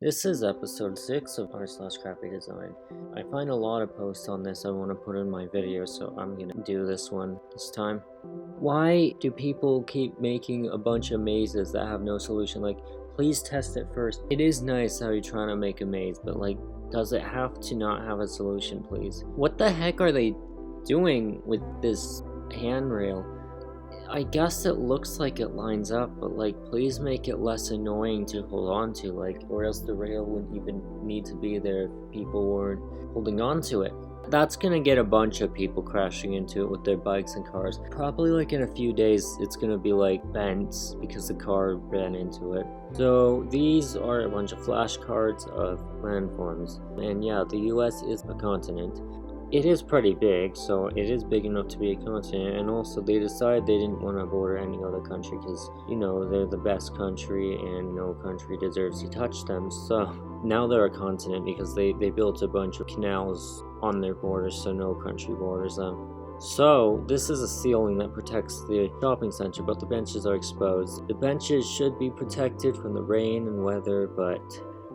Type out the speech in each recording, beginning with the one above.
This is episode 6 of r/CrappyDesign. I find a lot of posts on this I want to put in my video, so I'm gonna do this one this time. Why do people keep making a bunch of mazes that have no solution? Like, please test it first. It is nice how you're trying to make a maze, but like, does it have to not have a solution, please? What the heck are they doing with this handrail? I guess it looks like it lines up, but like, please make it less annoying to hold on to, like, or else the rail wouldn't even need to be there if people weren't holding on to it. That's gonna get a bunch of people crashing into it with their bikes and cars. Probably like in a few days it's gonna be like bent because the car ran into it. So these are a bunch of flashcards of landforms. And yeah, the US is a continent. It is pretty big, so it is big enough to be a continent, and also they decided they didn't want to border any other country because, you know, they're the best country and no country deserves to touch them. So now they're a continent because they built a bunch of canals on their borders so no country borders them. So this is a ceiling that protects the shopping center, but the benches are exposed. The benches should be protected from the rain and weather, but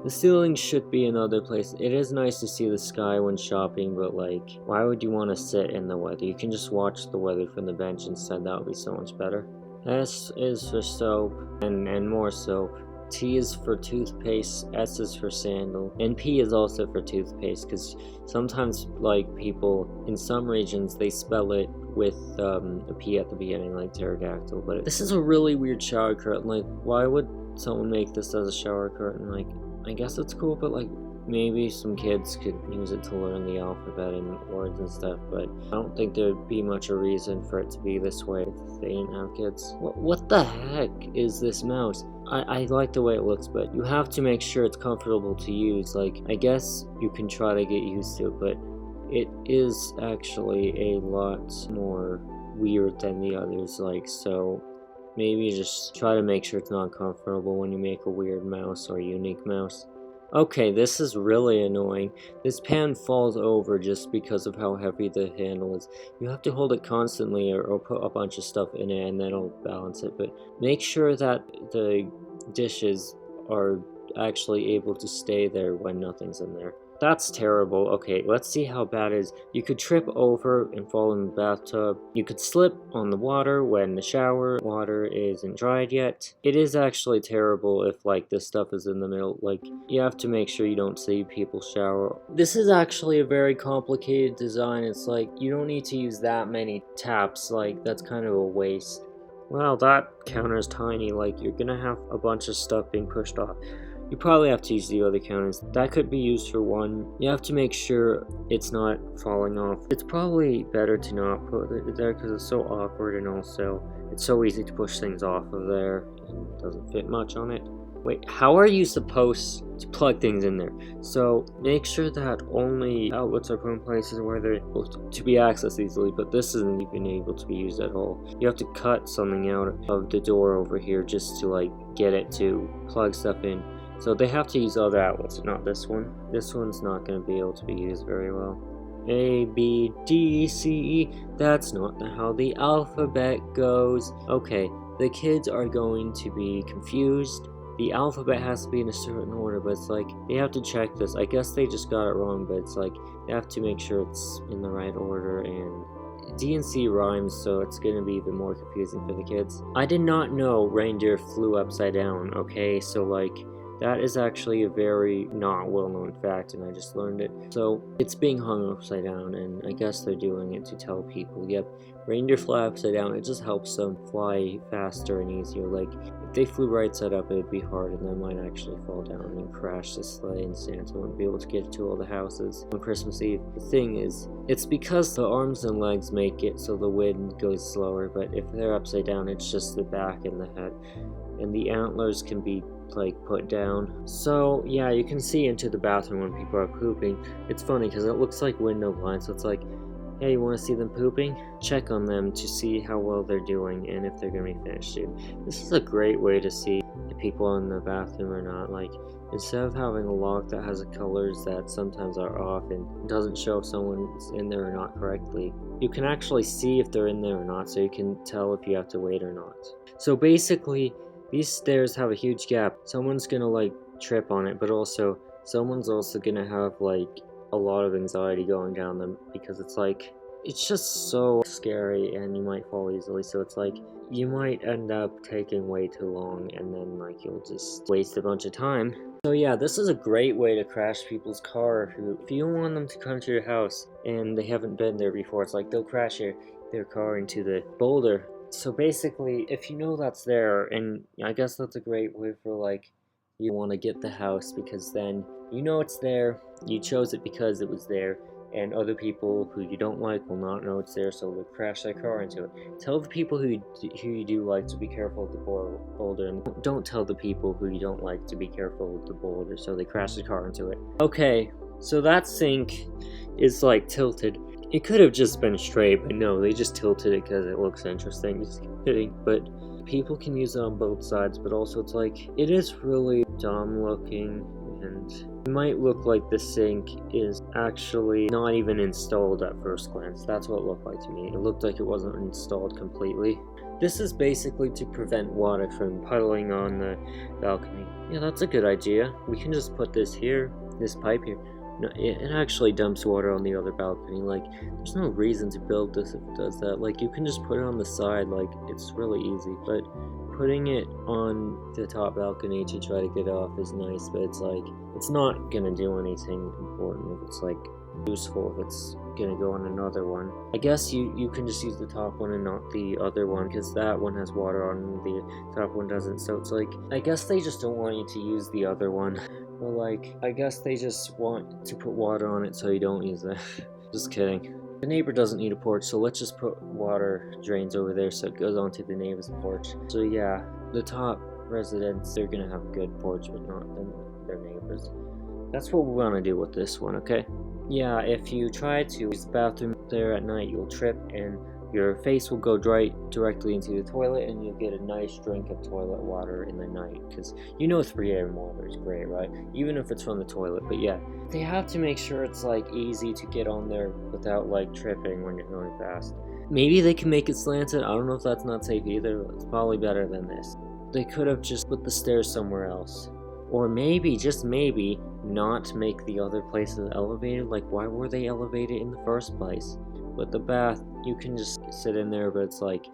the ceiling should be another place. It is nice to see the sky when shopping, but like, why would you want to sit in the weather? You can just watch the weather from the bench instead. That would be so much better. S is for soap and more soap. T is for toothpaste, S is for sandal, and P is also for toothpaste, because sometimes, like, people in some regions, they spell it with a P at the beginning, like pterodactyl. But this is a really weird shower curtain. Like, why would someone make this as a shower curtain? Like, I guess it's cool, but like, maybe some kids could use it to learn the alphabet and words and stuff, but I don't think there'd be much a reason for it to be this way if they didn't have kids. What the heck is this mouse? I like the way it looks, but you have to make sure it's comfortable to use. Like, I guess you can try to get used to it, but it is actually a lot more weird than the others, like, so maybe just try to make sure it's not comfortable when you make a weird mouse or a unique mouse. Okay, this is really annoying. This pan falls over just because of how heavy the handle is. You have to hold it constantly or put a bunch of stuff in it and then it'll balance it. But make sure that the dishes are actually able to stay there when nothing's in there. That's terrible. Okay, let's see how bad it is. You could trip over and fall in the bathtub. You could slip on the water when the shower water isn't dried yet. It is actually terrible if, like, this stuff is in the middle. Like, you have to make sure you don't see people shower. This is actually a very complicated design. It's like, you don't need to use that many taps. Like, that's kind of a waste. Wow, that counter's tiny. Like, you're gonna have a bunch of stuff being pushed off. You probably have to use the other counters. That could be used for one. You have to make sure it's not falling off. It's probably better to not put it there because it's so awkward, and also it's so easy to push things off of there and it doesn't fit much on it. Wait, how are you supposed to plug things in there? So make sure that only outlets are put in places where they're able to be accessed easily, but this isn't even able to be used at all. You have to cut something out of the door over here just to like get it to plug stuff in. So they have to use other outlets, not this one. This one's not going to be able to be used very well. A, B, D, C, E. That's not how the alphabet goes. Okay, the kids are going to be confused. The alphabet has to be in a certain order, but it's like, they have to check this. I guess they just got it wrong, but it's like, they have to make sure it's in the right order, and D and C rhymes, so it's going to be even more confusing for the kids. I did not know reindeer flew upside down, okay? So like, that is actually a very not well-known fact, and I just learned it. So it's being hung upside down, and I guess they're doing it to tell people, yep, reindeer fly upside down. It just helps them fly faster and easier. Like, if they flew right side up, it would be hard, and they might actually fall down and crash the sleigh, and Santa wouldn't be able to get to all the houses on Christmas Eve. The thing is, it's because the arms and legs make it so the wind goes slower, but if they're upside down, it's just the back and the head, and the antlers can be like put down. So yeah, you can see into the bathroom when people are pooping. It's funny because it looks like window blinds, so it's like, hey, you want to see them pooping? Check on them to see how well they're doing and if they're gonna be finished soon. This is a great way to see if people are in the bathroom or not. Like, instead of having a lock that has colors that sometimes are off and doesn't show if someone's in there or not correctly, you can actually see if they're in there or not, so you can tell if you have to wait or not. So basically, these stairs have a huge gap. Someone's gonna like trip on it, but also someone's also gonna have like a lot of anxiety going down them, because it's like it's just so scary and you might fall easily. So it's like you might end up taking way too long, and then like you'll just waste a bunch of time. So yeah, this is a great way to crash people's car if you want them to come to your house and they haven't been there before. It's like they'll crash their car into the boulder. So basically, if you know that's there, and I guess that's a great way for like you want to get the house, because then you know it's there, you chose it because it was there, and other people who you don't like will not know it's there, so they'll crash their car into it. Tell the people who you do like to be careful with the boulder, and don't tell the people who you don't like to be careful with the boulder, so they crash the car into it. Okay, so that sink is like tilted. It could have just been straight, but no, they just tilted it because it looks interesting. Just kidding, but people can use it on both sides, but also it's like, it is really dumb looking, and it might look like the sink is actually not even installed at first glance. That's what it looked like to me. It looked like it wasn't installed completely. This is basically to prevent water from puddling on the balcony. Yeah, that's a good idea. We can just put this here, this pipe here. No, it actually dumps water on the other balcony. Like, there's no reason to build this if it does that. Like, you can just put it on the side. Like, it's really easy. But putting it on the top balcony to try to get off is nice, but it's like, it's not gonna do anything important if it's like useful if it's gonna go on another one. I guess you can just use the top one and not the other one, because that one has water on and the top one doesn't. So it's like, I guess they just don't want you to use the other one. Or like, I guess they just want to put water on it so you don't use it. Just kidding. The neighbor doesn't need a porch, so let's just put water drains over there so it goes onto the neighbor's porch. So yeah, the top residents, they're gonna have a good porch, but not their neighbors. That's what we want to do with this one, okay? Yeah, if you try to use the bathroom there at night, you'll trip and your face will go directly into the toilet, and you'll get a nice drink of toilet water in the night, because you know 3 a.m. water is great, right? Even if it's from the toilet. But yeah, they have to make sure it's like easy to get on there without like tripping when you're going fast. Maybe they can make it slanted. I don't know if that's not safe either. It's probably better than this. They could have just put the stairs somewhere else. Or maybe, just maybe, not make the other places elevated. Like, why were they elevated in the first place? But the bath, you can just sit in there, but it's like,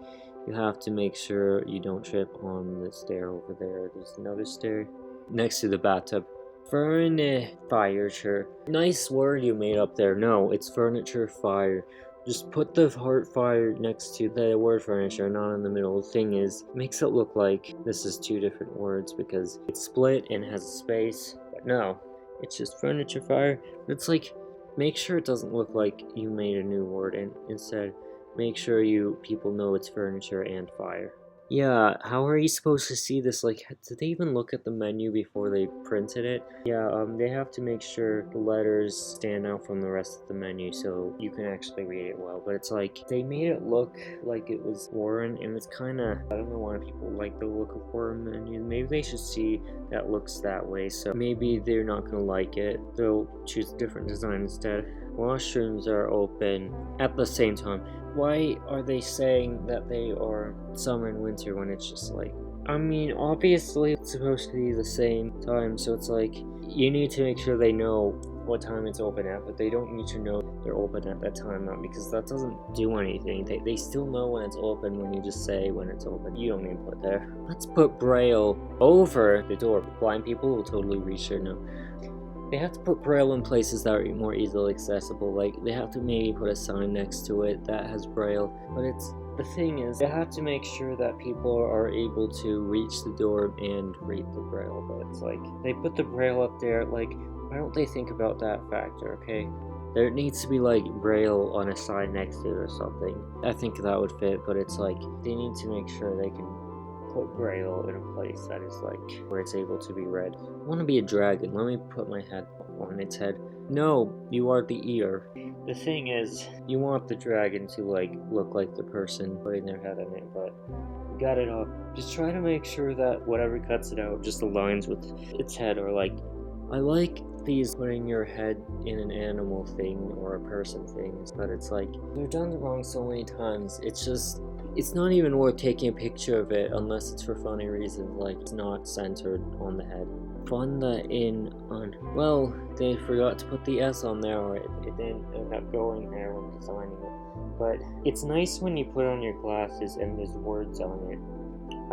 you have to make sure you don't trip on the stair over there. There's another stair next to the bathtub. Furniture. Nice word you made up there. No, it's furniture fire. Just put the heart fire next to the word furniture, not in the middle. The thing is, it makes it look like this is 2 different words because it's split and has a space. But no, it's just furniture fire. But it's like, make sure it doesn't look like you made a new word, and instead make sure people know it's furniture and fire. Yeah, how are you supposed to see this? Like, did they even look at the menu before they printed it? Yeah, they have to make sure the letters stand out from the rest of the menu so you can actually read it well. But it's like, they made it look like it was foreign, and it's kind of, I don't know why people like the look of foreign menus. Maybe they should see that looks that way, so maybe they're not going to like it. They'll choose a different design instead. Washrooms are open at the same time. Why are they saying that they are summer and winter when it's just like, I mean, obviously it's supposed to be the same time, so it's like, you need to make sure they know what time it's open at, but they don't need to know they're open at that time now, because that doesn't do anything. They still know when it's open when you just say when it's open. You don't need to put there. Let's put Braille over the door. Blind people will totally reach there now. They have to put Braille in places that are more easily accessible. Like, they have to maybe put a sign next to it that has Braille. But the thing is, they have to make sure that people are able to reach the door and read the Braille. But it's like, they put the Braille up there, like, why don't they think about that factor, okay? There needs to be like Braille on a sign next to it or something. I think that would fit, but it's like, they need to make sure they can put Braille in a place that is like where it's able to be read. I want to be a dragon. Let me put my head on its head. No, you are the ear. The thing is, you want the dragon to like look like the person putting their head in it, but you got it off. Just try to make sure that whatever cuts it out just aligns with its head, or like, I like these putting your head in an animal thing or a person things, but it's like, they're done wrong so many times. It's not even worth taking a picture of it unless it's for funny reasons, like it's not centered on the head. fun the in on. Well, they forgot to put the S on there, or it didn't end up going there when designing it. But it's nice when you put on your glasses and there's words on it.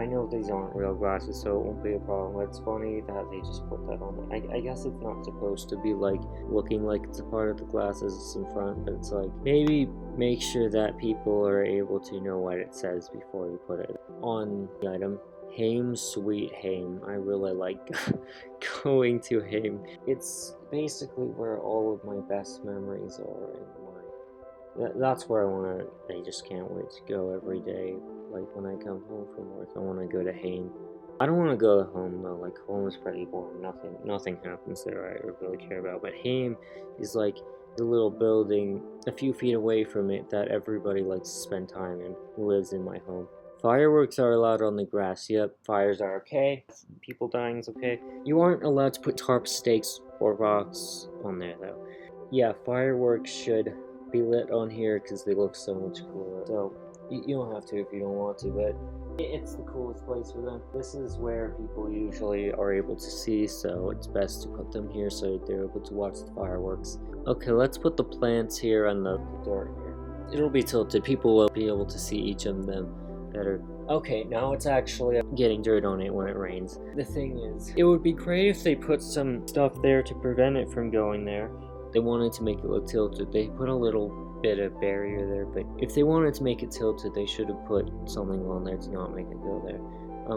I know these aren't real glasses, so it won't be a problem, but it's funny that they just put that on there. I guess it's not supposed to be like looking like it's a part of the glasses in front, but it's like maybe make sure that people are able to know what it says before you put it on the item. Haim, sweet Haim. I really like going to Haim. It's basically where all of my best memories are in my. That's where I just can't wait to go every day. Like when I come home from work, I want to go to Haim. I don't want to go home though. Like home is pretty boring. Nothing happens there I really care about. But Haim is like the little building a few feet away from it that everybody likes to spend time in. Who lives in my home. Fireworks are allowed on the grass. Yep, fires are okay. People dying is okay. You aren't allowed to put tarp stakes or rocks on there though. Yeah, fireworks should be lit on here because they look so much cooler. So you don't have to if you don't want to, but it's the coolest place for them. This is where people usually are able to see, so it's best to put them here so they're able to watch the fireworks. Okay, let's put the plants here and the dirt here. It'll be tilted. People will be able to see each of them better. Okay, now it's actually getting dirt on it when it rains. The thing is, it would be great if they put some stuff there to prevent it from going there. They wanted to make it look tilted. They put a little bit of barrier there, but if they wanted to make it tilted, they should have put something on there to not make it go there.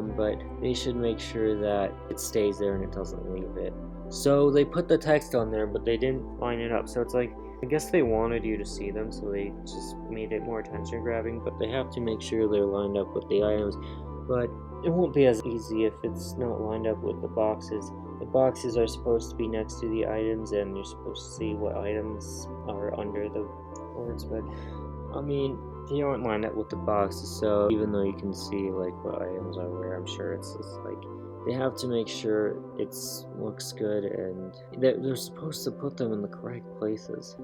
But they should make sure that it stays there and it doesn't leave it. So they put the text on there, but they didn't line it up. So it's like, I guess they wanted you to see them, so they just made it more attention grabbing, but they have to make sure they're lined up with the items. But it won't be as easy if it's not lined up with the boxes. The boxes are supposed to be next to the items, and you're supposed to see what items are under the words, but I mean, they aren't lined up with the boxes, so even though you can see like what items are where, I'm sure it's just like they have to make sure it looks good, and they're supposed to put them in the correct places.